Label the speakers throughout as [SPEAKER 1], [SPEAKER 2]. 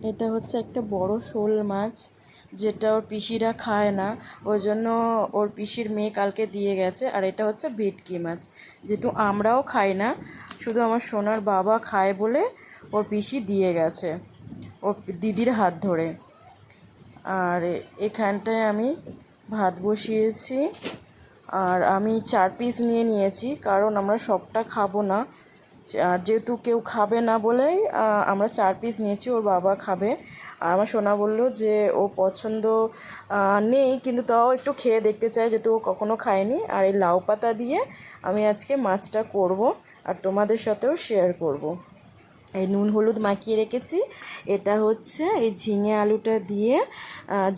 [SPEAKER 1] এটা হচ্ছে একটা বড় শোল মাছ, যেটা ওর পিসিরা খায় না, ওই জন্য ওর পিসির মেয়ে কালকে দিয়ে গেছে। আর এটা হচ্ছে ভেটকি মাছ, যেহেতু আমরাও খাই না, শুধু আমার সোনার বাবা খায় বলে ওর পিসি দিয়ে গেছে ওর দিদির হাত ধরে। আর এখানটায় আমি ভাত বসিয়েছি, আর আমি 4 পিস নিয়ে নিয়েছি, কারণ আমরা সবটা খাবো না। আর যেহেতু কেউ খাবে না বলেই আমরা 4 পিস নিয়েছি, ওর বাবা খাবে। আর আমার সোনা বললো যে ও পছন্দ নেই, কিন্তু তাও একটু খেয়ে দেখতে চায়, যেহেতু ও কখনো খায়নি। আর এই লাউ পাতা দিয়ে আমি আজকে মাছটা করব, আর তোমাদের সাথেও শেয়ার করব। এই নুন হলুদ মাখিয়ে রেখেছি। এটা হচ্ছে এই ঝিঙে আলুটা দিয়ে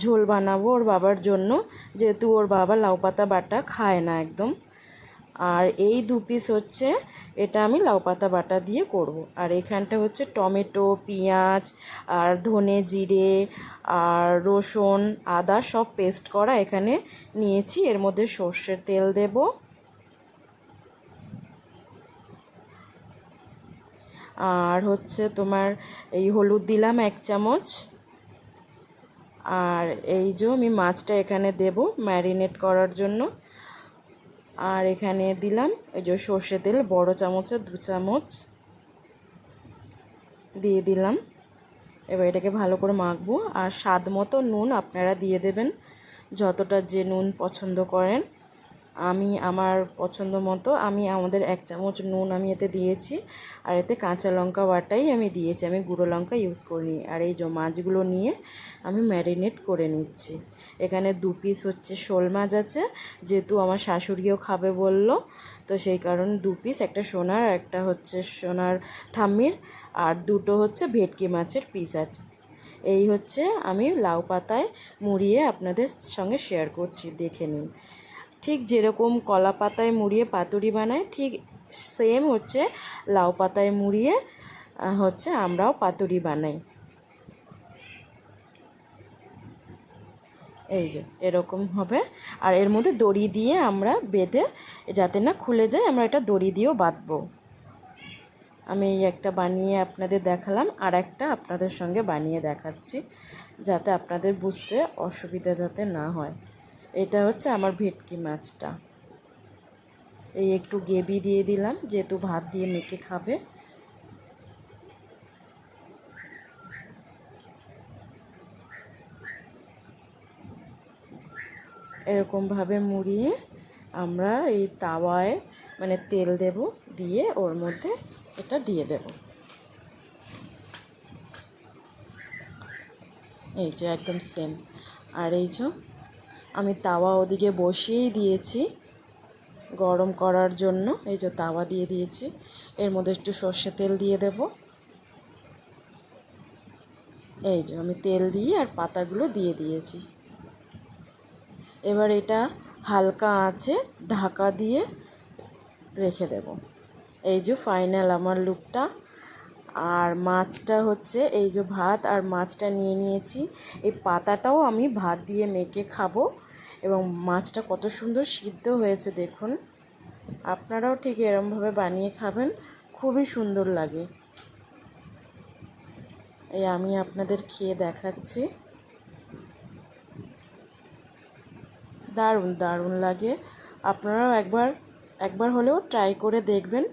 [SPEAKER 1] ঝোল বানাবো ওর বাবার জন্য, যেহেতু ওর বাবা লাউ পাতা বাটা খায় না একদম। আর এই 2 পিস হচ্ছে, এটা আমি লাউ পাতা বাটা দিয়ে করব। আর এখানটা হচ্ছে টমেটো, পেঁয়াজ আর ধনে জিরে আর রসুন আদা সব পেস্ট করা এখানে নিয়েছি। এর মধ্যে সর্ষের তেল দেব, আর হচ্ছে তোমার এই হলুদ দিলাম 1 চামচ। আর এই যে আমি মাছটা এখানে দেব ম্যারিনেট করার জন্য। আর এখানে দিলাম এই যে সর্ষে তেল, বড় চামচে 2 চামচ দিয়ে দিলাম। এবার এটাকে ভালো করে মাখবো। আর স্বাদ মতো নুন আপনারা দিয়ে দেবেন, যতটা যে নুন পছন্দ করেন। আমি আমার পছন্দ মতো আমাদের 1 চামচ নুন আমি এতে দিয়েছি। আর এতে কাঁচা লঙ্কা বাটাই আমি দিয়েছি, আমি গুঁড়ো লঙ্কা ইউজ করিনি। আর এই যে মাছগুলো নিয়ে আমি ম্যারিনেট করে নিচ্ছি। এখানে 2 পিস হচ্ছে শোল মাছ আছে, যেহেতু আমার শাশুড়িও খাবে বলল, তো সেই কারণে 2 পিস, একটা সোনার আর একটা হচ্ছে সোনার ঠাম্মির, আর 2টো হচ্ছে ভেটকি মাছের পিস আছে। এই হচ্ছে আমি লাউ পাতায় মুড়িয়ে আপনাদের সঙ্গে শেয়ার করছি, দেখে নিন। ঠিক যেরকম কলা পাতায় মুড়িয়ে পাতুরি বানায়, ঠিক সেম হচ্ছে লাউ পাতায় মুড়িয়ে হচ্ছে আমরাও পাতুরি বানাই। এই যে এরকম হবে। আর এর মধ্যে দড়ি দিয়ে আমরা বেঁধে, যাতে না খুলে যায়, আমরা এটা দড়ি দিয়েও বাঁধবো। আমি এই একটা বানিয়ে আপনাদের দেখালাম, আর একটা আপনাদের সঙ্গে বানিয়ে দেখাচ্ছি, যাতে আপনাদের বুঝতে অসুবিধা যাতে না হয়। এটা হচ্ছে আমার ভেটকি মাছটা। এই একটু গ্রেভি দিয়ে দিলাম, যেহেতু ভাত দিয়ে মেখে খাবে। এরকমভাবে মুড়িয়ে আমরা এই তাওয়ায় মানে তেল দেব, দিয়ে ওর মধ্যে এটা দিয়ে দেব। এই যে একদম সেম। আর এই যে আমি তাওয়া ওদিকে বসিয়েই দিয়েছি গরম করার জন্য। এই যে তাওয়া দিয়ে দিয়েছি, এর মধ্যে একটু সর্ষে তেল দিয়ে দেব। এই যে আমি তেল দিয়ে আর পাতাগুলো দিয়ে দিয়েছি। এবার এটা হালকা আঁচে ঢাকা দিয়ে রেখে দেব। এই যে ফাইনাল আমার লুকটা। আর মাছটা হচ্ছে এই যে ভাত আর মাছটা নিয়ে নিয়েছি, এই পাতাটাও আমি ভাত দিয়ে মেখে খাবো। এবং মাছটা কত সুন্দর সিদ্ধ হয়েছে দেখুন। আপনারাও ঠিক এরমভাবে বানিয়ে খাবেন, খুবই সুন্দর লাগে। এই আমি আপনাদের খেয়ে দেখাচ্ছি, দারুণ দারুণ লাগে। আপনারাও একবার হলেও ট্রাই করে দেখবেন।